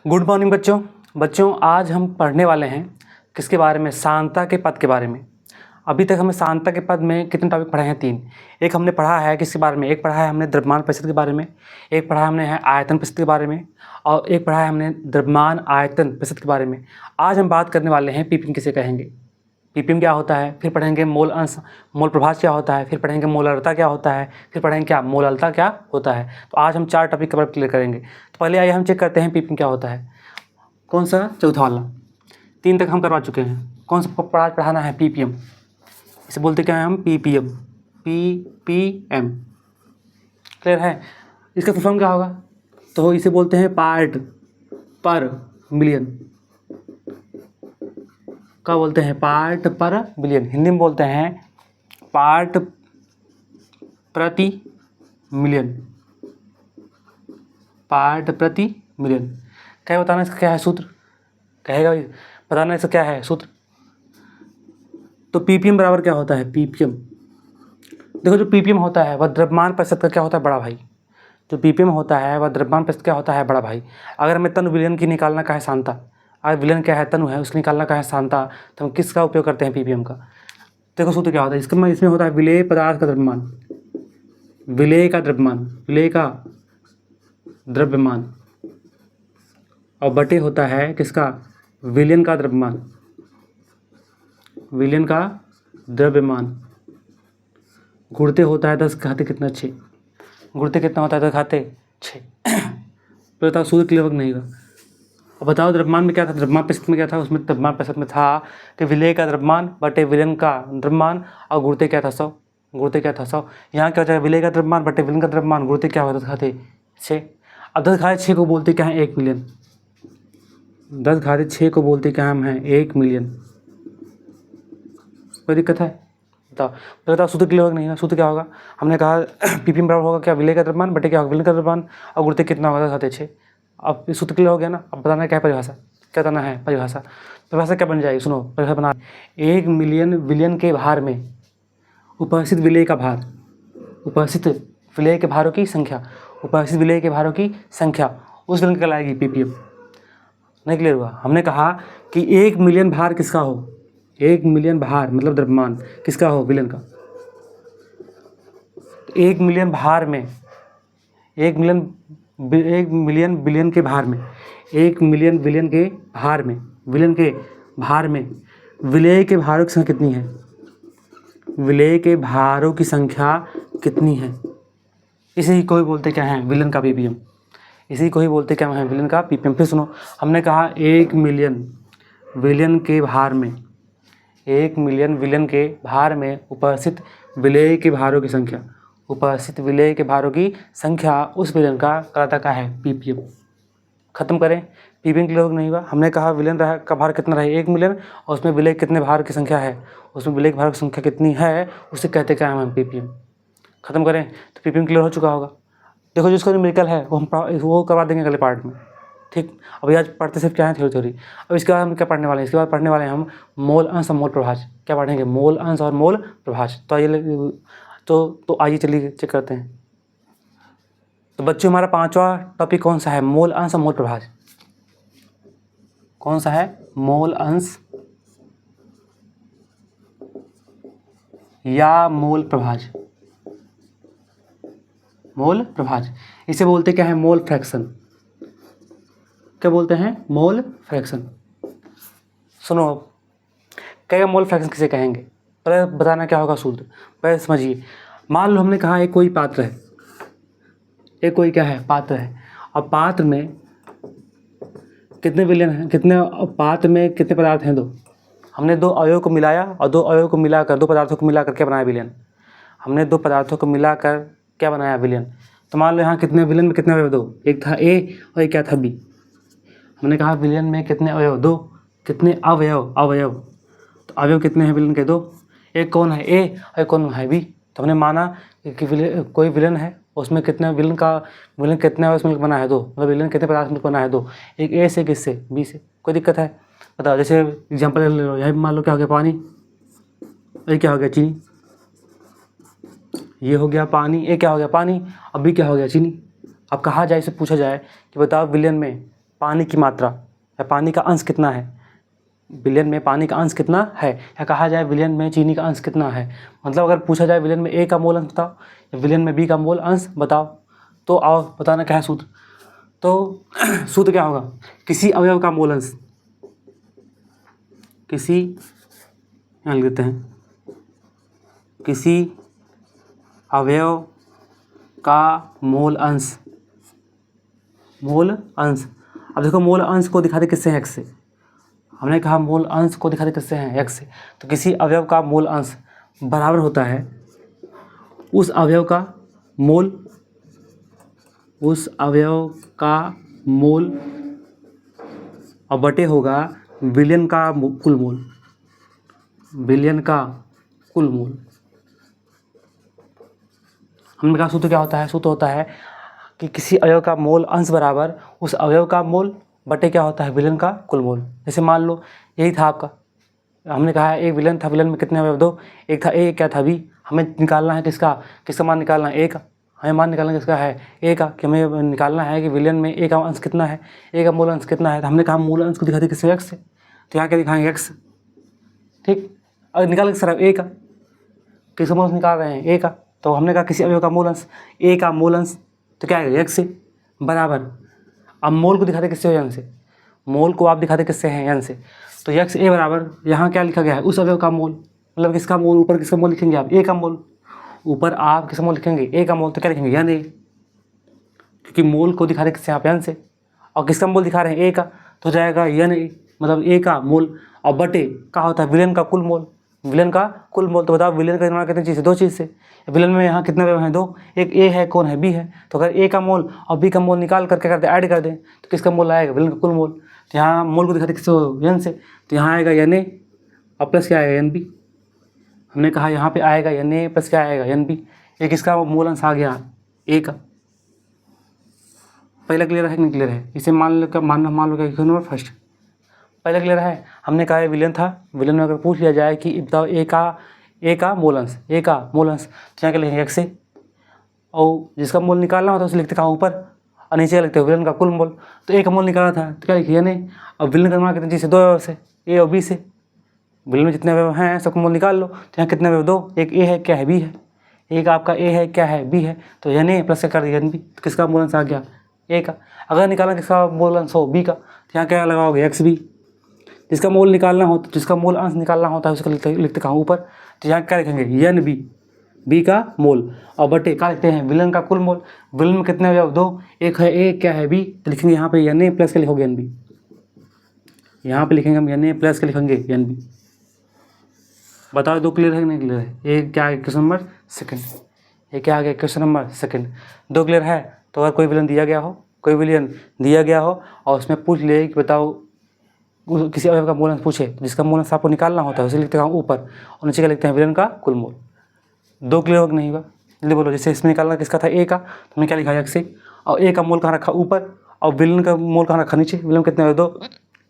Good morning बच्चों आज हम पढ़ने वाले हैं किसके बारे में, सांता के पद के बारे में। अभी तक हमें सांता के पद में कितने टॉपिक पढ़े हैं? 3। एक हमने पढ़ा है किसके बारे में, एक पढ़ा है हमने द्रव्यमान प्रतिशत के बारे में, एक पढ़ा हमने है आयतन प्रतिशत के बारे में, और एक पढ़ा है हमने द्रव्यमान आयतन प्रतिशत के बारे में। आज हम बात करने वाले हैं पीपीएम किसे कहेंगे, पीपीएम क्या होता है, फिर पढ़ेंगे मोल अंश, मोल प्रभाज क्या होता है, फिर पढ़ेंगे मोलरता क्या होता है, फिर पढ़ेंगे क्या मोललता क्या होता है। तो आज हम 4 टॉपिक कवर क्लियर करेंगे। तो पहले आइए हम चेक करते हैं पीपीएम क्या होता है। कौन सा? चौथा वाला। 3 तक हम करवा चुके हैं। कौन सा पढ़ाना है? पीपीएम। इसे बोलते क्या है हम? पीपीएम। पीपीएम क्लियर है? इसका फुल फॉर्म क्या होगा? तो इसे बोलते हैं पार्ट पर मिलियन। क्या बोलते हैं? पार्ट पर मिलियन। हिंदी में बोलते हैं पार्ट प्रति मिलियन। पार्ट प्रति मिलियन। क्या बताना इसका क्या है सूत्र? कहेगा बताना इसका क्या है सूत्र? तो पीपीएम बराबर क्या होता है? पीपीएम देखो, जो पीपीएम होता है वह द्रव्यमान प्रतिशत का क्या होता है? बड़ा भाई। जो पीपीएम होता है वह द्रव्यमान प्रतिशत क्या होता है? बड़ा भाई। अगर हमें तनु विलयन की निकालना का है सांता, अगर विलयन क्या है? तनु है, उसकी निकालना का है सांता, तो हम किसका उपयोग करते हैं? पीपीएम का। देखो सूत्र क्या होता है इसमें होता है विलेय पदार्थ का द्रव्यमान, विलेय का द्रव्यमान, विलेय का द्रव्यमान, और बटे होता है किसका? विलयन का द्रव्यमान, विलयन का द्रव्यमान। गुणते होता है 10 घाते कितना? 6। गुणते कितना होता है? 10 घाते 6। तो बताओ सूत्र क्लियर नहीं हुआ। अब बताओ द्रव्यमान में क्या था? द्रव्यमान प्रतिशत में क्या था? उसमें द्रव्यमान प्रतिशत में था कि विलेय का द्रव्यमान बटे विलयन का द्रव्यमान, और गुणते क्या था? 100। गुणते क्या था? 100। यहाँ क्या हो जाएगा? विलेय का द्रव्यमान बटे विलयन का द्रव्यमान, गुणते क्या होगा? 10 घाते 6। अब 10 घाते 6 को बोलते क्या है? 1 मिलियन। 10 घाते 6 को बोलते क्या हम हैं? 1 मिलियन। कोई दिक्कत है? बताओ सूत्र क्लियर होगा नहीं है? सूत्र क्या होगा? हमने कहा पीपीएम बराबर होगा क्या? विलेय का द्रव्यमान बटे क्या होगा? विलयन का द्रव्यमान, और गुणते कितना होगा? 10 घाते 6। अब इस सूत्र क्लियर हो गया ना? अब बताना क्या है परिभाषा? क्या बताना है परिभाषा? परिभाषा क्या बन जाएगी? सुनो परिभाषा बना। 1 मिलियन विलयन के भार में उपस्थित विलेय का भार, उपस्थित विलेय के भारों की संख्या, उपस्थित विलेय के भारों की संख्या उस विलयन कहलाएगी पीपीएम। नहीं क्लियर हुआ? हमने कहा कि 1 मिलियन भार किसका हो? 1 मिलियन भार मतलब द्रव्यमान किसका हो? विलयन का। 1 मिलियन भार में, 1 मिलियन विलयन के भार में, 1 मिलियन विलयन के भार में, विलयन के भार में विलेय के भारों की संख्या कितनी है? विलेय के भारों की संख्या कितनी है? इसी को ही बोलते क्या है? विलयन का पीपीएम। इसी को ही बोलते क्या है? विलयन का पीपीएम। फिर सुनो, हमने कहा 1 मिलियन विलयन के भार में, 1 मिलियन विलयन के भार में उपस्थित विलेय के भारों की संख्या, उपस्थित विलेय के भारों की संख्या उस विलयन का कहलाता क्या है? पीपीएम। खत्म करें। पीपीएम क्लियर नहीं हुआ? हमने कहा विलयन का भार कितना रहे? 1 मिलियन, और उसमें विलेय कितने भार की संख्या है? उसमें विलेय के भार की संख्या कितनी है उसे कहते क्या हम? पीपीएम। खत्म करें। तो पीपीएम क्लियर हो चुका होगा। देखो जिसका न्यूमेरिकल है वो करवा देंगे अगले पार्ट में, ठीक। अभी आज पढ़ते सिर्फ क्या है? थ्योरी। अब इसके बाद हम क्या पढ़ने वाले हैं? इसके बाद पढ़ने वाले हैं हम मोल अंश और मोल प्रभाज। क्या पढ़ेंगे? मोल अंश और मोल प्रभाज। तो आइए आइए चलिए चेक करते हैं। तो बच्चों हमारा 5वां टॉपिक कौन सा है? मोल अंश और मोल प्रभाज। कौन सा है? मोल अंश या मोल प्रभाज। मोल प्रभाज इसे बोलते क्या है? Mole fraction. क्या बोलते हैं? Mole fraction. सुनो, क्या मोल फ्रैक्शन किसे कहेंगे? पहले बताना क्या होगा सूत्र, पहले समझिए। मान लो हमने कहा एक कोई पात्र है, एक कोई क्या है? पात्र है। अब पात्र में कितने विलयन हैं? पात्र में कितने पदार्थ हैं? 2। हमने 2 अवयव को मिलाया, और 2 अवयव को मिलाकर, 2 पदार्थों को मिलाकर क्या बनाया? विलयन। हमने 2 पदार्थों को मिलाकर क्या बनाया? विलयन। तो मान लो यहाँ कितने विलयन में कितने अवयव? 2। एक था ए और एक क्या था? बी। हमने कहा विलयन में कितने अवयव? 2। कितने अवयव? अवयव। तो अवयव कितने हैं विलयन के? 2। एक कौन है? ए, और एक कौन है? बी। तो हमने माना कि कोई विलयन है, उसमें कितने विलयन कितने अवयव मिलकर बना है? 2। मतलब विलयन कितने पदार्थ मिलकर बना है? 2। एक ए से, किससे? बी से। कोई दिक्कत है? बताओ। जैसे एग्जाम्पल ले लो, यहाँ मान लो क्या हो गया? पानी। ये क्या हो गया? चीनी। ये हो गया पानी, ये क्या हो गया? पानी। अब भी क्या हो गया? चीनी। अब कहा जाए, इसे पूछा जाए कि बताओ विलयन में पानी की मात्रा या पानी का अंश कितना है, बिलियन में पानी का अंश कितना है, या कहा जाए बिलियन में चीनी का अंश कितना है। मतलब अगर पूछा जाए बिलियन में ए का मोल अंश बताओ या बिलियन में बी का मोल अंश बताओ, तो आओ बताना क्या है सूत्र। तो सूत्र क्या होगा, किसी अवयव का मोल अंश, किसी यहाँ लिख देते हैं, किसी अवयव का मोल अंश, मोल अंश। अब देखो मोल अंश को दिखा दे किससे है, एक्स से। हमने कहा मोल अंश को दिखा दे किससे है, एक्स से। तो किसी अवयव का मोल अंश बराबर होता है उस अवयव का मोल, उस अवयव का मोल और बटे होगा बिलियन का कुल मोल, बिलियन का कुल मोल। हमने कहा सूत्र क्या होता है, सूत्र होता है कि किसी अवयव का मोल अंश बराबर उस अवयव का मोल बटे क्या होता है, विलन का कुल मोल। जैसे मान लो यही था आपका, हमने कहा एक विलन था, विलन में कितने अवयव, दो, एक था ए, क्या था बी। हमें निकालना है किसका, किसका मान निकालना है, ए का। हमें मान निकालना किसका है, ए का, कि हमें निकालना है कि विलन में ए का अंश कितना है, ए का मूल अंश कितना है। तो हमने कहा मूल अंश को दिखा दी किससे, एक्स से। तो यहाँ क्या दिखाएंगे, एक्स, ठीक। और निकाल सर ए का, किसका मूल अंश निकाल रहे हैं, ए का। तो हमने कहा किसी अवयव का मूल अंश, ए का मूल अंश, तो क्या है, एक्स से बराबर। अब मोल को दिखाते किससे हो, एन से। मोल को आप दिखाते किससे हैं, एन से। तो एक्स ए बराबर यहाँ क्या लिखा गया है, उस अवयव का मोल, मतलब किसका मोल, ऊपर किसका मोल लिखेंगे आप, ए का मोल। ऊपर आप किसका मोल लिखेंगे, ए का मोल, तो क्या लिखेंगे, एन ए, क्योंकि मोल को दिखा रहे किससे आप, एन से। और किसका मोल दिखा रहे हैं, ए का, तो हो जाएगा एन ए, मतलब ए का मोल। और बटे क्या होता है, विलेन का कुल मोल, विलेन का कुल मोल। तो बताओ विलेन का निर्माण कितनी चीज़ से, दो चीज़ से। विलेन में यहाँ कितने अवयव हैं, दो, एक ए है, कौन है, बी है। तो अगर ए का मोल और बी का मोल निकाल करके करते ऐड कर दें तो किसका मोल आएगा, विलेन का कुल मोल। तो यहाँ मोल को दिखाते किससे, एन से। तो यहाँ आएगा एन ए और प्लस क्या आएगा, एन बी। हमने कहा यहाँ पे आएगा एन ए प्लस क्या आएगा, एन बी। ये किसका मोल अंश आ गया, ए का। पहला क्लियर है कि नहीं क्लियर है, इसे मान लो क्या नंबर फर्स्ट, पहले क्लियर है। हमने कहा विलेन था, विलेन में अगर पूछ लिया जाए कि बताओ ए का मोल अंश, ए का मोल अंश, तो यहाँ क्या लिखेंगे, एक्स से। और जिसका मोल निकालना होता है उसे लिखते कहाँ, ऊपर, और नीचे लिखते हो विलेन का कुल मोल। तो ए का मोल निकाला था तो क्या लिखिए, यानी अब विलेन का निर्माण कितनी चीज़ से, दो अवयव से, ए और बी से। विलेन में जितने अवयव हैं सबका मोल निकाल लो। तो यहाँ कितने अवयव, दो, एक ए है, क्या है, बी है। एक आपका ए है, क्या है, बी है। तो एन ए प्लस क्या कर दिया, एन बी। तो किसका मोल अंश आ गया, ए का। अगर निकालना किसका मोल अंश हो, बी का, तो यहाँ क्या लगाओगे, एक्स बी। जिसका मोल निकालना हो, जिसका मोल अंश निकालना होता है उसका लिखते कहाँ, ऊपर। तो यहाँ क्या लिखेंगे, एन बी, बी का मोल, और बटे क्या लिखते हैं, विलन का कुल मोल। विलन में कितने अवयव, दो, एक है ए, क्या है, बी। तो लिखेंगे यहाँ पे एन ए प्लस के लिखोगे, एन बी। यहाँ पे लिखेंगे हम एन ए प्लस के लिखेंगे, एन बी। बताओ दो क्लियर है कि नहीं क्लियर है। ये क्या है, क्वेश्चन नंबर सेकंड। ये क्या आ गया, क्वेश्चन नंबर सेकंड। दो क्लियर है। तो अगर कोई विलन दिया गया हो, कोई विलन दिया गया हो और उसमें पूछ ले कि बताओ किसी अवयव का मूल अंश पूछे, जिसका मूल अंश आपको निकालना होता है उसे लिखते हैं ऊपर, और नीचे का लिखते हैं विलेन का कुल मोल। दो क्लियर हो कि नहीं हुआ, जल्दी बोलो। जैसे इसमें निकालना किसका था, ए का, तो हमने क्या लिखा, एक्स से। और ए का मोल कहाँ रखा, ऊपर, और विलेन का मोल कहाँ रखा, नीचे। विलेन कितने अवयव, दो,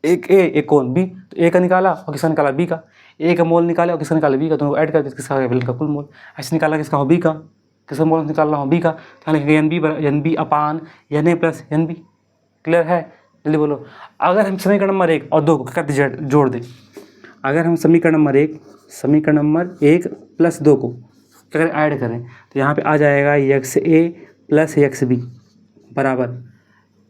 एक ए, एक कौन, बी। तो ए का निकाला और किसका निकाला, बी का। ए का मोल निकाला और किसका निकाला, बी का। दोनों ऐड कर दिया, किसका विलेन का कुल मोल। ऐसे निकाला किसका हो, बी का, किसका मोल निकालना हो, बी का। तो लिखेंगे N B upon N A plus N B. Clear है, जल्दी बोलो। अगर हम समीकरण नंबर 1 और 2 को क्या जोड़ दें, अगर हम समीकरण नंबर 1 प्लस 2 को अगर ऐड करें तो यहाँ पे आ जाएगा एक्स ए प्लस एक्स बी बराबर,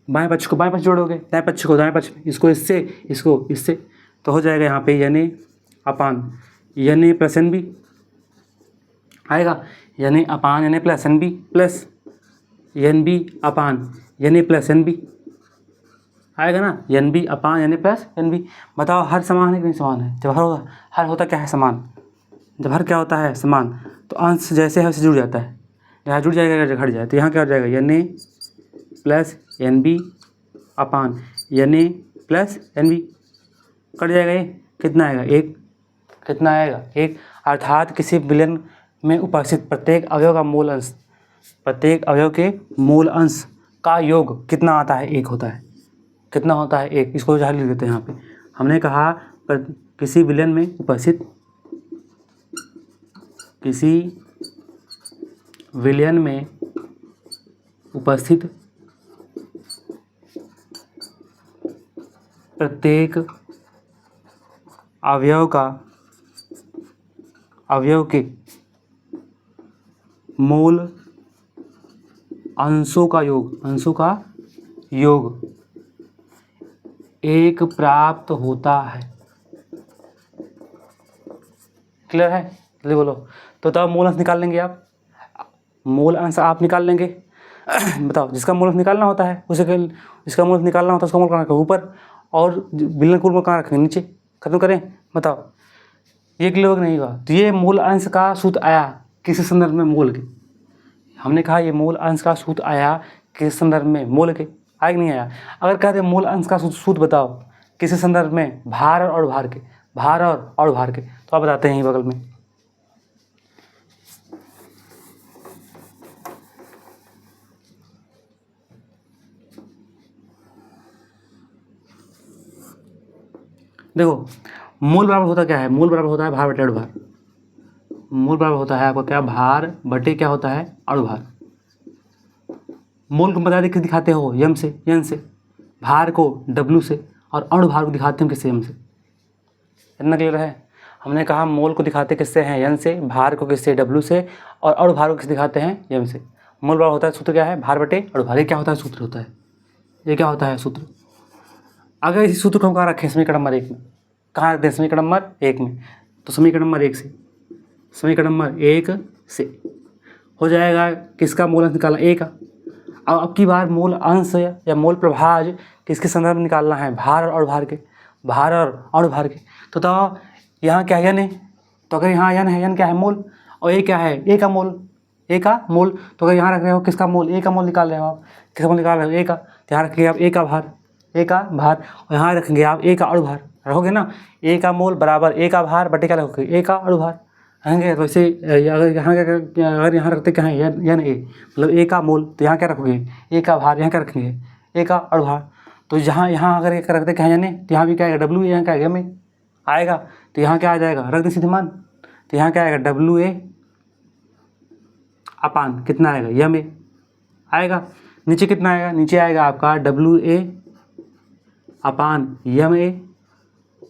बाएं पक्ष को बाएं पक्ष जोड़ोगे, दाएं पक्ष को दाएं पक्ष, इसको इससे, इसको इससे, तो हो जाएगा यहाँ पे N A upon N A plus N B आएगा, N A upon N A plus N B plus N B upon N A plus N B आएगा ना, N B upon N A plus N B. बताओ हर समान है कि नहीं समान है। जब हर होता क्या है, समान। जब हर क्या होता है, समान, तो अंश जैसे है वैसे जुड़ जाता है, जहाँ जुड़ जाएगा घट जाए। तो यहाँ क्या हो जाएगा, N A plus N B upon N A plus N B, cut जाएगा। ये कितना आएगा, एक, कितना आएगा, एक। अर्थात किसी विलेन में उपस्थित प्रत्येक अवयव का मूल अंश, प्रत्येक अवयव के मूल अंश का योग कितना आता है, एक होता है। कितना होता है, एक। इसको जहाँ लिख देते हैं यहाँ पे। हमने कहा किसी विलेन में उपस्थित, किसी विलेन में उपस्थित प्रत्येक अवयव के मोल अंशों का योग एक प्राप्त होता है। क्लियर है? जल्दी बोलो। तो तब मूल अंश निकाल लेंगे आप, मूल अंश आप निकाल लेंगे। बताओ, जिसका मूल अंश निकालना होता है जिसका मूल अंश निकालना होता है उसका मूल कहाँ रखें? ऊपर, और विलन कुल में कहाँ रखेंगे? नीचे। खत्म करें? बताओ, ये क्लियर नहीं हुआ? तो ये मूल अंश का सूत्र आया किस संदर्भ में? मोल के। हमने कहा ये मूल अंश का सूत्र आया किस संदर्भ में? मोल के। आया कि नहीं आया? अगर कहते मूल अंश का सूत्र बताओ किस संदर्भ में? भार और भार के, भार और भार के। तो आप बताते हैं यहीं बगल में। देखो, मूल बराबर होता क्या है? मूल बराबर होता है भार बटे अणुभार। मूल बराबर होता है आपका क्या? भार बटे क्या होता है? अणुभार। मूल को बता किस दिखाते हो? यम से, यन से। भार को डब्लू से, और अणुभार को दिखाते हैं किससे? यम से। इतना क्लियर है? हमने कहा मूल को दिखाते किससे हैं? यन से। भार को किससे? डब्लू से। और अणुभार को किससे दिखाते हैं? यम से। मूल बराबर होता है, सूत्र क्या है? भार बटे अणुभार। ये क्या होता है? सूत्र होता है। ये क्या होता है? सूत्र। अगर इसी सूत्र को हम कहाँ रखें? समीकरण नंबर 1 में। कहाँ रखते हैं? समीकरण नंबर 1 में। तो समीकरण नंबर 1 से, समीकरण नंबर 1 से हो जाएगा किसका मूल अंश निकालना? ए का। अब की बार मूल अंश या मूल प्रभाज किसके संदर्भ में निकालना है? भार और अणुभार के, भार और अणुभार के। तो यहाँ क्या है? यन है। तो अगर यहाँ यन है, यन क्या है? मूल। और ए क्या है? ए का मूल, ए का मूल। तो अगर यहाँ रख रहे हो किसका मूल? ए का मूल निकाल रहे हो आप। किसका मूल निकाल रहे हो? ए का। तो यहाँ रखेंगे आप ए का भार, ए का भार। और यहाँ रखेंगे आप ए का अणुभार। रखोगे ना? ए का मूल बराबर ए का भार बटे क्या रखोगे? ए का अणुभार। रहेंगे तो वैसे अगर यहाँ रखते क्या है? यन ए, मतलब ए का मूल। तो यहाँ क्या रखोगे? ए का भार। यहाँ क्या रखेंगे? ए का अणुभार। तो यहाँ अगर एक रखते क्या है? यन ए, तो यहाँ भी क्या आएगा? W A. यहाँ क्या आएगा? में आएगा। तो यहाँ क्या आ जाएगा? रख दे सीधे मान। तो यहाँ क्या आएगा? डब्ल्यू ए अपान कितना आएगा? यम ए आएगा। नीचे कितना आएगा? नीचे आएगा आपका W A upon Yama A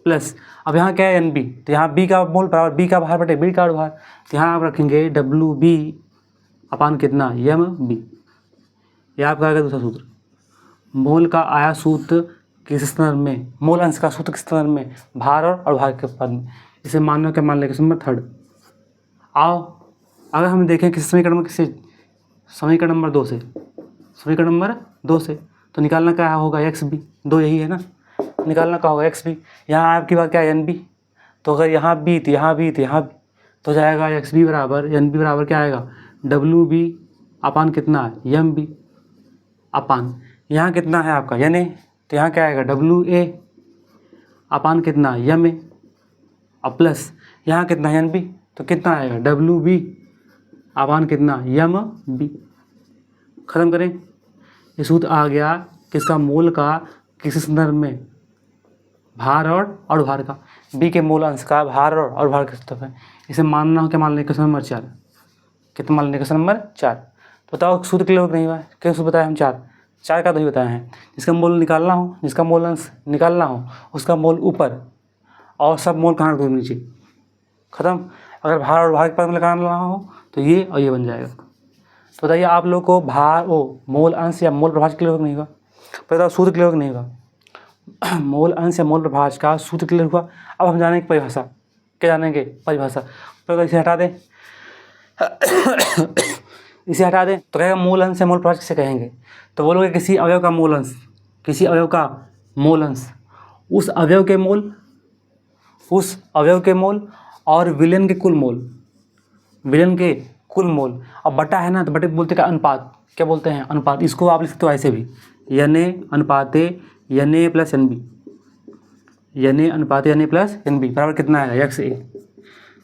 plus, अब यहाँ क्या है? N B. तो यहाँ बी का मोल बराबर बी का भार बटे बी का अणुभार। तो यहाँ आप रखेंगे डब्ल्यू बी अपान कितना? M B. यह आपका आएगा दूसरा सूत्र। मोल का आया सूत्र किस संदर्भ में? मोल अंश का सूत्र किस संदर्भ में? भार और अणुभार के पद में। इसे मानना क्या मान लेंगे? नंबर 3। आओ, अगर हम देखें किस समीकरण में, किससे? समीकरण नंबर 2 से, समीकरण नंबर 2 से। तो निकालना क्या होगा? X B. 2 यही है ना? निकालना क्या होगा? X B. यहाँ आपकी बात क्या है? N B. तो अगर यहाँ बी तो यहाँ बी तो यहाँ बी, तो जाएगा एक्स बी बराबर एन बी बराबर क्या आएगा? डब्ल्यू बी अपान कितना? यम बी अपान यहाँ कितना है आपका? यन ए। तो यहाँ क्या आएगा? डब्ल्यू ए अपान कितना? यम ए। अब प्लस यहाँ कितना है? N B. तो कितना आएगा? डब्ल्यू बी अपान कितना? M B. खत्म करें? ये सूत्र आ गया किसका? मूल का किस संदर्भ में? भार और अणुभार का। बी के मूल अंश का भार और अणुभार के संदर्भ है। इसे मानना हो क्या मान लें? Question number 4। कितना मान लें? Question number 4। तो बताओ सूत्र क्लियर नहीं हुआ? क्या सूत्र बताया हम? 4 का तो ही बताए हैं। जिसका मूल निकालना हो, जिसका मूल अंश निकालना हो, उसका मूल ऊपर और सब मूल कहाँ रखो? नीचे। खत्म। अगर भार और भार के पद में निकालना हो तो ये और ये बन जाएगा। तो बताइए आप लोग को मूल अंश या मूल प्रभाज क्लियर नहीं हुआ? बताओ सूत्र क्लियर नहीं हुआ? मूल अंश या मूल प्रभाज का सूत्र क्लियर हुआ। अब हम जानेंगे परिभाषा। क्या जानेंगे? परिभाषा। तो इसे हटा दें, इसे हटा दें तो कहेगा मूल अंश या मूल प्रभाज किसे कहेंगे? तो बोलोगे किसी अवयव का मूल अंश, किसी अवयव का मूल अंश, उस अवयव के मूल और विलयन के कुल मोल, विलयन के कुल मोल। अब बटा है ना, तो बटे बोलते क्या? अनुपात। क्या बोलते हैं? अनुपात। इसको आप लिख सकते हो ऐसे भी, यन ए अनुपाते यन ए प्लस एन बी, यन ए अनुपाते यन ए प्लस एन बी बराबर कितना आएगा? एक्स ए।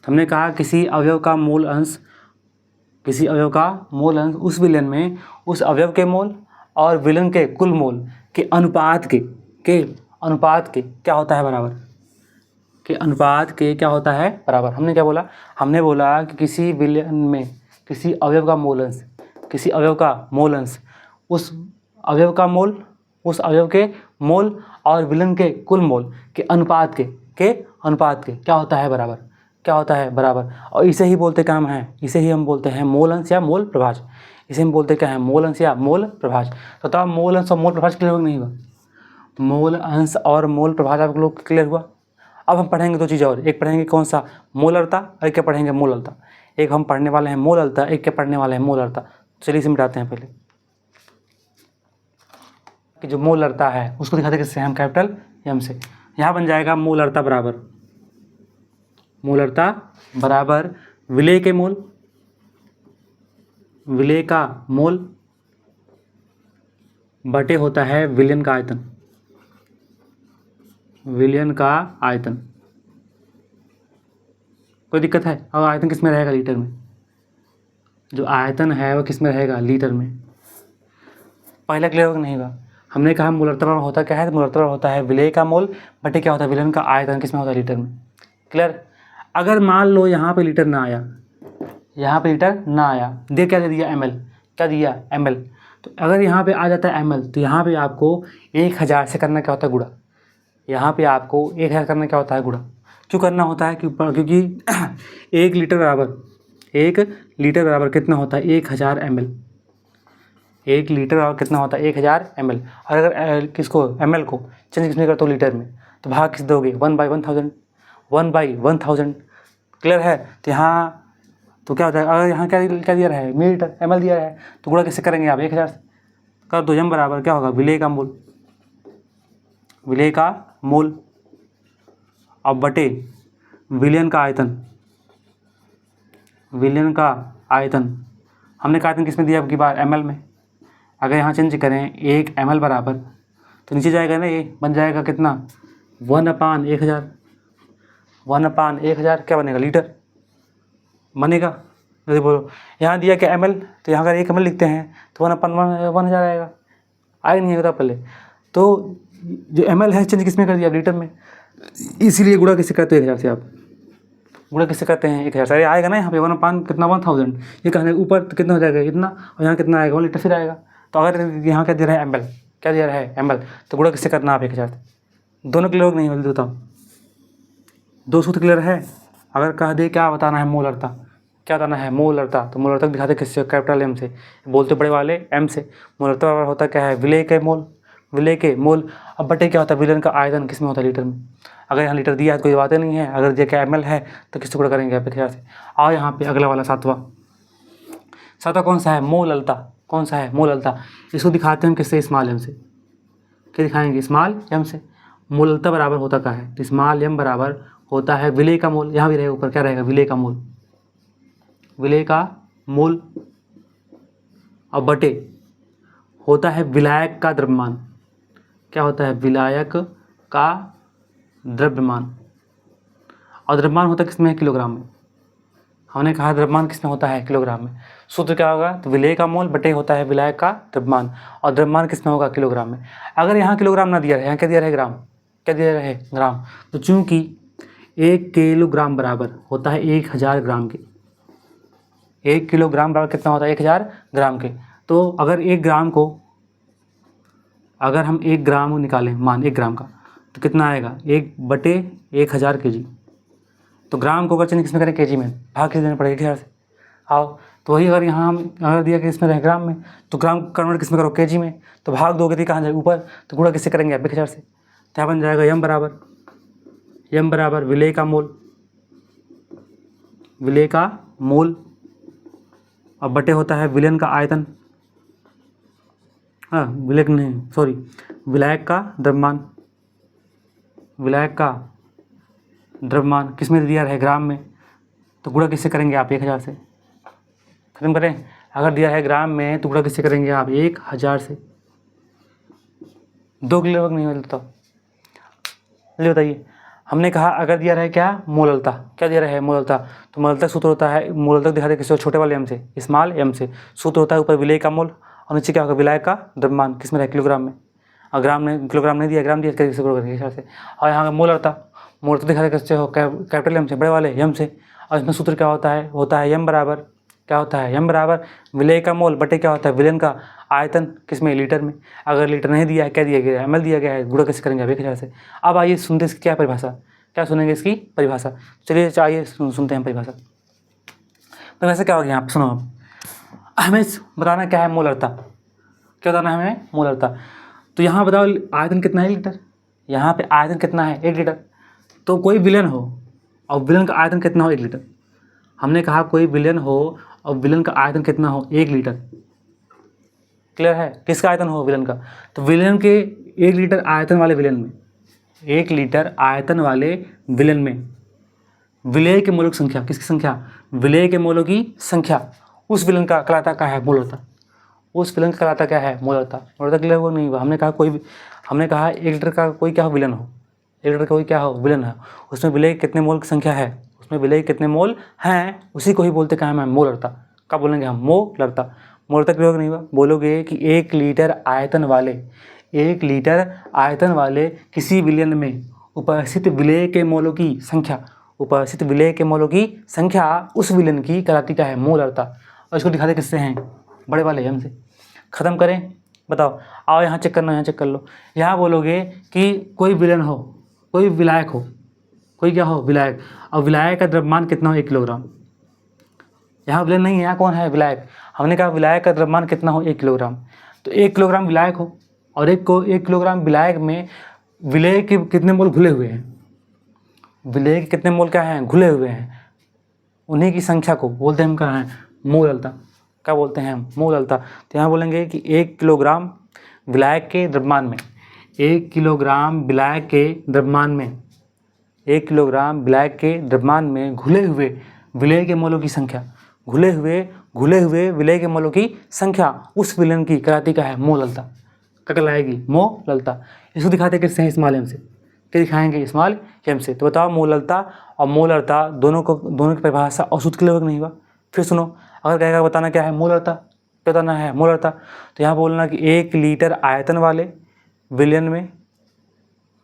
हमने कहा किसी अवयव का मूल अंश, किसी अवयव का मूल अंश उस विलयन में उस अवयव के मोल और विलयन के कुल मोल के अनुपात के क्या होता है? बराबर। के अनुपात के क्या होता है? बराबर। हमने क्या बोला? हमने बोला कि किसी विलयन में किसी अवयव का मूल अंश, किसी अवयव का मूल अंश उस अवयव का मोल उस अवयव के मोल और विलयन के कुल मोल के अनुपात के अनुपात के क्या होता है बराबर, क्या होता है बराबर। और इसे ही बोलते क्या हम हैं, इसे ही हम बोलते हैं मोल अंश या मोल प्रभाज। इसे हम बोलते क्या है, मोल अंश या मोल प्रभाज। तो तब मोल अंश और मोल प्रभाज क्लियर हो नहीं हुआ, मोल अंश और मोल प्रभाज आप लोग क्लियर हुआ। अब हम पढ़ेंगे दो चीज़ और, एक पढ़ेंगे कौन सा, मोलरता, और एक क्या पढ़ेंगे, मोलरता। एक हम पढ़ने वाले हैं मोलरता, एक क्या पढ़ने वाले हैं मोलरता। चलिए इसे मिटाते हैं पहले कि जो मोलरता है उसको दिखाते किससे, हम कैपिटल एम से। यहाँ बन जाएगा मोलरता बराबर, मोलरता बराबर विलेय के मोल, विलेय का मोल बटे होता है विलयन का आयतन, विलयन का आयतन। कोई दिक्कत है? अब आयतन किस में रहेगा, लीटर में। जो आयतन है वो किस में रहेगा, लीटर में। पहला क्लियर होगा नहीं हुआ। हमने कहा मोलरता बराबर होता क्या है, मोलरता बराबर होता है विलेय का मोल बटे क्या होता है, विलयन का आयतन। किस में होता है, लीटर में। क्लियर। अगर मान लो यहाँ पे लीटर ना आया, यहाँ पे लीटर ना आया, क्या दे दिया, ml, क्या दिया, ml। तो अगर यहाँ पे आ जाता है ml, तो यहाँ पे आपको 1000 से करना क्या होता है, गुणा। यहाँ पे आपको 1000 करना क्या होता है, गुणा। क्यों करना होता है, क्योंकि 1 लीटर बराबर कितना होता है, 1000 ml। 1 लीटर बराबर कितना होता है, 1000 ml। और अगर किसको, ml को चेंज किसमें करते हो, लीटर में, तो भाग किस दोगे, 1/1000, 1/1000। क्लियर है। तो यहाँ तो क्या होता है, अगर यहाँ क्या दिया है, मिलीलीटर, ml दिया है, तो गुणा किससे करेंगे आप, 1000 से कर दो। m बराबर क्या होगा, विलेय का मोल, विलेय का मोल, अब बटे विलयन का आयतन, विलयन का आयतन। हमने का आयतन किस में दिया अब की बार, ml में। अगर यहाँ चेंज करें 1 ml बराबर, तो नीचे जाएगा ना, ये बन जाएगा कितना, 1/1000, 1/1000 क्या बनेगा, लीटर बनेगा। जैसे बोलो यहाँ दिया क्या, ml, तो यहाँ अगर 1 ml लिखते हैं तो 1/1000 आएगा, आएगा नहीं आएगा पहले। तो जो ml है चेंज किस में कर दिया, लीटर में। इसीलिए गुणा किससे करते हैं, 1000 से। आप गुणा किससे करते हैं, 1000 से। आएगा ना यहाँ पे 1/, कितना, 1000। ये कहने ऊपर तो कितना हो जाएगा, इतना, और यहाँ कितना आएगा, 1 लीटर फिर आएगा। तो अगर यहाँ क्या दे रहा है, ml, क्या दे रहा है, ml, तो गुणा किससे करना आप, 1000 से। दोनों क्लियर नहीं होते, बताओ, 2 सूत्र क्लियर है। अगर कह दे क्या बताना है, मोलरता, क्या बताना है, मोलरता, तो मोलरता दिखाते किससे, कैपिटल M से, बोलते बड़े वाले M से। मोलरता बराबर होता क्या है, विलेय के मोल, विलेय के मोल, अब बटे क्या होता है, विलयन का आयतन। किस में होता है, लीटर में। अगर यहाँ लीटर दिया है तो कोई बातें नहीं है, अगर दिया क्या ml है तो किससे गुणा करेंगे आप, 1000 से। और यहाँ पे अगला वाला सातवां कौन सा है, मोललता। कौन सा है, मोललता। इसको दिखाते हैं हम किससे, स्मॉल m से। क्या दिखाएंगे, स्मॉल m से। मोललता बराबर होता क्या है, तो स्मॉल m बराबर होता है विलेय का मोल। यहाँ भी रहेगा ऊपर, क्या रहेगा, विलेय का मोल, विलेय का मोल, और बटे होता है विलायक का द्रव्यमान। क्या होता है, विलायक का द्रव्यमान। और द्रव्यमान होता है किसमें, किलोग्राम में। हमने कहा द्रव्यमान किसमें होता है, किलोग्राम में। सूत्र क्या होगा, तो विलेय का मोल बटे होता है विलायक का द्रव्यमान, और द्रव्यमान किसमें होगा, किलोग्राम में। अगर यहाँ किलोग्राम ना दिया रहे, यहाँ क्या दिया रहे, ग्राम, क्या दिया रहे, ग्राम। तो चूंकि 1 किलोग्राम बराबर होता है 1000 ग्राम के, 1 किलोग्राम बराबर कितना होता है, 1000 ग्राम के। तो अगर 1 ग्राम को, अगर हम 1 ग्राम निकालें, मान 1 ग्राम का, तो कितना आएगा, 1/1000 kg। तो ग्राम को अगर चेंज किस में करें, केजी में, भाग किस देना पड़ेगा, 1000 से। आओ, तो वही अगर यहाँ हम अगर दिया कि इसमें रहे ग्राम में, तो ग्राम कन्वर्ट किस में करो, केजी में। तो भाग दोगे तो कहाँ जाए, ऊपर। तो गुणा किससे करेंगे आप, 1000 से। तो यहाँ बन जाएगा m बराबर विलेय का मोल, विलेय का मोल, और बटे होता है विलयन का आयतन, हाँ विलेय नहीं, सॉरी, विलायक का द्रव्यमान, विलायक का द्रव्यमान किस में दिया है, ग्राम में। तो गुणा किससे करेंगे आप, 1000 से। खत्म करें। अगर दिया है ग्राम में तो गुणा किससे करेंगे आप, 1000 से। 2 किलो नहीं मिलता। चलिए बताइए, हमने कहा अगर दिया रहे क्या, मोललता, क्या दिया रहा है, मोललता। तो मोललता सूत्र होता है, मोललता दिखाते किसी छोटे वाले m से, स्मॉल m से। सूत्र होता है ऊपर विलेय का मोल, और नीचे क्या होगा, विलायक का द्रव्यमान। किस में रहे, किलोग्राम में। और ग्राम में, किलोग्राम नहीं दिया, ग्राम दिया, किससे गुणा करेंगे, 1000 से। और यहाँ मोललता, मोललता दिखाते किससे हो, कैपिटल M से, बड़े वाले m से। और इसमें सूत्र क्या होता है m बराबर क्या होता है, m बराबर विलेय का मोल बटे क्या होता है, विलयन का आयतन, किसमें, लीटर में। अगर लीटर नहीं दिया है, क्या दिया गया है, ml दिया गया है, गुणा कैसे करेंगे, अब एक हजार से। अब आइए सुनते इसकी क्या परिभाषा, क्या सुनेंगे इसकी परिभाषा। चलिए आइए सुनते हैं परिभाषा। परिभाषा क्या होगी यहाँ पे, सुनो। हमें बताना क्या है, मोलरता, क्या बताना है हमें, मोलरता। तो यहाँ बताओ आयतन कितना है, लीटर। यहाँ पे आयतन कितना है, 1 लीटर। तो कोई विलयन हो और विलयन का आयतन कितना हो, 1 लीटर। हमने कहा कोई विलयन हो और विलयन का आयतन कितना हो, 1 लीटर। क्लियर है, किसका आयतन हो, विलयन का। तो विलयन के 1 लीटर आयतन वाले विलयन में, 1 लीटर आयतन वाले विलयन में विलेय के मोलों की संख्या, किसकी संख्या, विलेय के मोलों की संख्या, उस विलयन का कहलाता क्या है, मोलरता। उस विलयन का कहलाता क्या है, मोलरता। मोलरता क्लियर हो नहीं हुआ। हमने कहा 1 लीटर का कोई क्या हो, विलयन हो, 1 लीटर का कोई क्या हो, विलयन है, उसमें विलेय कितने मोल की संख्या है, उसमें विलेय कितने मोल हैं, उसी को ही बोलते क्या है, मोलरता। कब बोलेंगे हम, मोलरता। मोलरता क्लियर नहीं हुआ। बोलोगे कि 1 लीटर आयतन वाले, 1 लीटर आयतन वाले किसी विलयन में उपस्थित विलेय के मोलों की संख्या, उपस्थित विलेय के मोलों की संख्या उस विलयन की कहलाती क्या है, मोलरता। और इसको दिखाते किससे हैं, बड़े वाले एम से। ख़त्म करें, बताओ। आओ यहाँ चेक करना, यहाँ चेक कर लो। यहाँ बोलोगे कि कोई विलयन हो, कोई विलायक हो, कोई क्या हो, विलायक। और विलायक का द्रव्यमान कितना हो, 1 किलोग्राम। यहाँ विलयन नहीं है, यहाँ कौन है, विलायक। हमने कहा विलायक का द्रव्यमान कितना हो, 1 किलोग्राम। तो 1 किलोग्राम विलायक हो और 1 किलोग्राम विलायक में विलेय के कितने मोल घुले हुए हैं, विलेय के कितने मोल क्या हैं, घुले हुए हैं, उन्हीं की संख्या को बोलते हैं हम क्या हैं, मोलरता। क्या बोलते हैं हम, मोलरता। तो यहाँ बोलेंगे कि 1 किलोग्राम विलायक के द्रव्यमान में, 1 किलोग्राम विलायक के द्रव्यमान में, 1 किलोग्राम विलायक के द्रव्यमान में घुले हुए विलेय के मोलों की संख्या, घुले हुए विलेय के मोलों की संख्या उस विलयन की कहलाती क्या है, मोलरता। क्या कहलाएगी, मोलरता। इसको दिखाते किससे हैं, स्मॉल एम से। क्या दिखाएंगे, स्मॉल एम से। तो बताओ मोलरता और मोलरता दोनों की परिभाषा और सूत्र क्लियर नहीं हुआ। फिर सुनो, अगर कहेगा बताना क्या है, मोलरता, क्या बताना है, मोलरता। तो यहाँ बोलना कि 1 लीटर आयतन वाले विलयन में,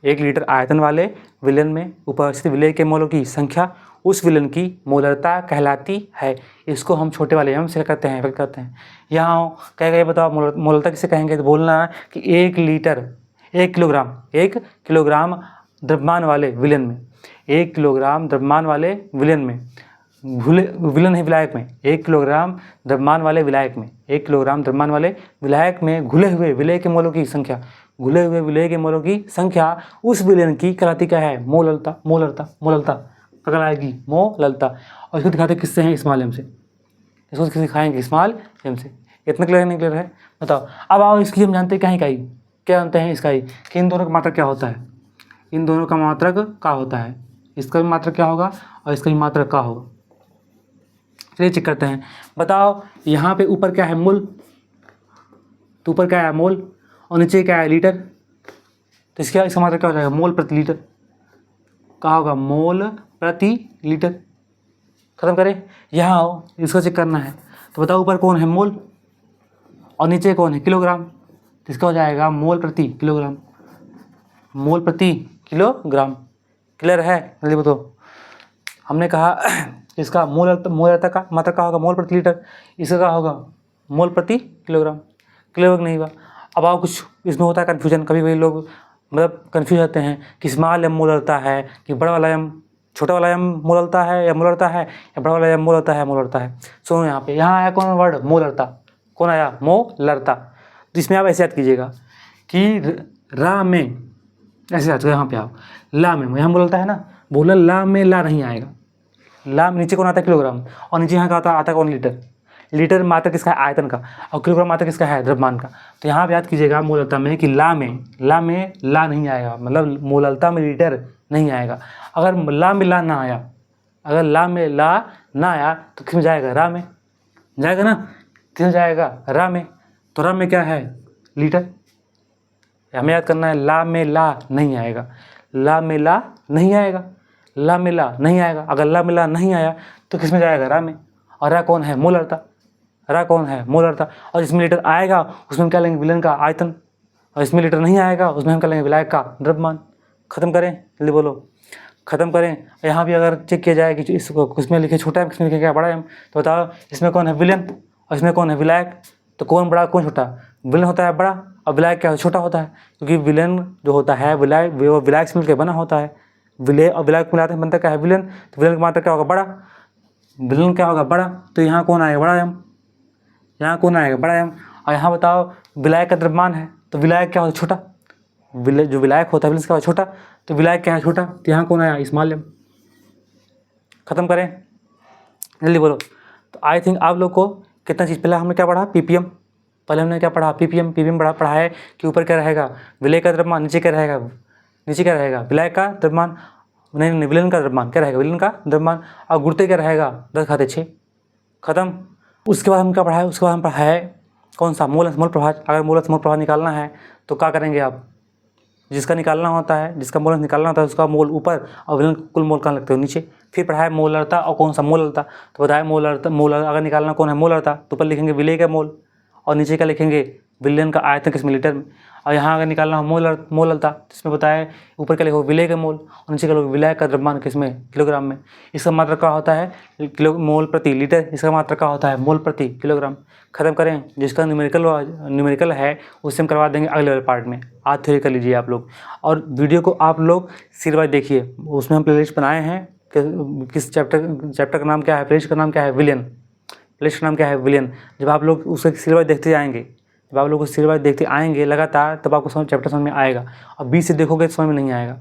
1 लीटर आयतन वाले विलयन में उपस्थित विलेय के मोलों की संख्या उस विलयन की मोलरता कहलाती है। इसको हम छोटे वाले एम से करते हैं, व्यक्त करते हैं। यहाँ कहेगा ये बताओ मोलरता किसे कहेंगे, तो बोलना कि 1 किलोग्राम द्रव्यमान वाले विलयन में, 1 किलोग्राम द्रव्यमान वाले विलयन में विलयन है विलायक में, 1 किलोग्राम द्रव्यमान वाले विलायक में, 1 किलोग्राम द्रव्यमान वाले विलायक में घुले हुए विलेय के मोलों की संख्या, घुले हुए विलेय के मोलों की संख्या उस विलयन की कहलाती क्या है, मोलरता। पकड़ आएगी, मोलरता। और इसको दिखाते किससे हैं, स्मॉल एम से। इसको दिखाएंगे स्मॉल एम से। इतना क्लियर नहीं क्लियर है, बताओ। अब आओ इसकी हम जानते हैं क्या जानते हैं इसका ही, कि इन दोनों का मात्रक क्या होता है, इन दोनों का मात्रक क्या होता है। इसका भी मात्रक क्या होगा और इसका भी मात्रक क्या होगा। चलिए चेक करते हैं। बताओ यहाँ पे ऊपर क्या है, मोल, तो ऊपर क्या है, मोल, और नीचे क्या है, लीटर। तो इसका मात्रक क्या हो जाएगा, मोल प्रति लीटर। क्या होगा, मोल प्रति लीटर। खत्म करें, यहाँ आओ, इसको चेक करना है। तो बताओ ऊपर कौन है, मोल, और नीचे कौन है, किलोग्राम। तो इसका हो जाएगा मोल प्रति किलोग्राम, मोल प्रति किलोग्राम। क्लियर है, जल्दी बताओ। हमने कहा इसका मोलरता का मात्रक क्या होगा, मोल प्रति लीटर। इसका क्या होगा, मोल प्रति किलोग्राम। क्लियर नहीं हुआ। अब आओ, कुछ इसमें होता है कन्फ्यूजन, कभी कभी लोग मतलब कन्फ्यूज होते हैं कि स्मॉल एम मोलरता है कि बड़ा वाला एम, छोटा वाला एम मोलरता है या बड़ा वाला एम मोलरता है। सुनो यहाँ आया कौन वर्ड, मोलरता। कौन आया, मोलरता। तो इसमें आप ऐसे याद कीजिएगा कि रा में, ऐसे याद करो, यहाँ पे आओ, ला में यहाँ मोलरता है ना, बोला ला में ला नहीं आएगा। ला में नीचे कौन आता है, किलोग्राम, और नीचे यहाँ का आता है कौन, लीटर। लीटर मात्रक किसका है, आयतन का, और किलोग्राम मात्रक किसका है, द्रव्यमान का। तो यहाँ पे याद कीजिएगा मोलरता में कि ला में ला नहीं आएगा, मतलब मोलरता में लीटर नहीं आएगा। अगर ला में ला ना आया, अगर ला में ला ना आया तो किस में जाएगा, रा में जाएगा ना, किस में जाएगा, रा में। तो रा में क्या है, लीटर। हमें याद करना है, ला में ला नहीं आएगा, ला में ला नहीं आएगा, ला में ला नहीं आएगा। अगर ला में ला नहीं आया तो किस में जाएगा, रा में। और रा कौन है, मोलरता। रा कौन है, मोलरता। और जिसमें लीटर आएगा उसमें हम क्या लेंगे, विलयन का आयतन। और इसमें लीटर नहीं आएगा उसमें हम क्या लेंगे, विलायक का द्रव्यमान। खत्म करें, जल्दी बोलो। ख़त्म करें। यहाँ भी अगर चेक किया जाए कि इसको किसमें लिखे छोटा है, किसमें लिखे क्या बड़ा है, तो बताओ इसमें कौन है विलेन और इसमें कौन है विलायक। तो कौन बड़ा कौन छोटा? विलेन होता है बड़ा और विलायक क्या छोटा होता है, क्योंकि विलेन जो होता है विलायक वो विलायक से मिलकर बना होता है। विलेय और विलायक मिलाते हैं बनता क्या है विलेन। तो विलेन का मात्रा क्या होगा? बड़ा। विलेन क्या होगा? बड़ा। तो यहाँ कौन आएगा? बड़ा एम। यहाँ कौन आएगा? बड़ा एम। और यहाँ बताओ विलायक का द्रव्यमान है, तो विलायक क्या होता है? छोटा। जो विलायक होता है विलेन क्या होता है? छोटा। तो विलायक क्या है? छोटा। तो यहाँ कौन आया? Small M. खत्म करें, जल्दी बोलो। तो आई थिंक आप लोग को कितना चीज़, पहले हमने क्या पढ़ा? पीपीएम। पहले हमने क्या पढ़ा? पीपीएम। पीपीएम पढ़ा है कि ऊपर क्या रहेगा? विलेय का द्रव्यमान, नीचे क्या रहेगा? नीचे क्या रहेगा? विलायक का द्रव्यमान, नहीं विलेन का द्रव्यमान क्या रहेगा? विलेन का द्रव्यमान। और गुरुत्व क्या रहेगा? 10⁻6। खत्म। उसके बाद हम क्या पढ़ा है? उसके बाद हम पढ़ा है कौन सा? मोल मोल प्रभाव। अगर मोल मोल प्रभाव निकालना है तो क्या करेंगे आप? जिसका निकालना होता है, जिसका मोल निकालना होता है उसका मोल ऊपर और विलेन कुल मोल कहाँ लगते हो? नीचे। फिर पढ़ा है मोलरता और कौन सा? मोलरता। तो बताया मोलरता, अगर निकालना कौन है? मोलरता। तो ऊपर लिखेंगे विलेय का मोल और नीचे क्या लिखेंगे? विलेन का आयतन किस लीटर में। और यहाँ अगर निकालना हो मोलरता, तो इसमें बताया ऊपर क्या लिखो? विलेय का मोल और नीचे क्या लिखो? विलायक का द्रव्यमान किस में? किलोग्राम में। इसका मात्रा क्या होता है? किलो मोल प्रति लीटर। इसका मात्रा क्या होता है? मोल प्रति किलोग्राम। खत्म करें। जिसका न्यूमेरिकल है उससे हम करवा देंगे अगले वाले पार्ट में। आज थ्योरी कर लीजिए आप लोग, और वीडियो को आप लोग सीरियल वाइज देखिए। उसमें हम प्लेलिस्ट बनाए हैं। किस चैप्टर का नाम क्या है? प्लेलिस्ट का नाम क्या है? विलेन। प्लेलिस्ट का नाम क्या है? विलेन। जब आप लोग उसके सीरियल वाइज देखते जाएंगे, जब आप लोग उस सीरियल वाइज देखते आएंगे लगातार, तब आपको चैप्टर समझ में आएगा। और बीच से देखोगे तो समझ में नहीं आएगा।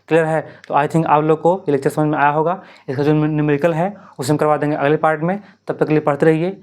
क्लियर है? तो आई थिंक आप लोग को ये लेक्चर समझ में आया होगा। इसका जो न्यूमेरिकल है उसे हम करवा देंगे अगले पार्ट में। तब तक के लिए पढ़ते रहिए।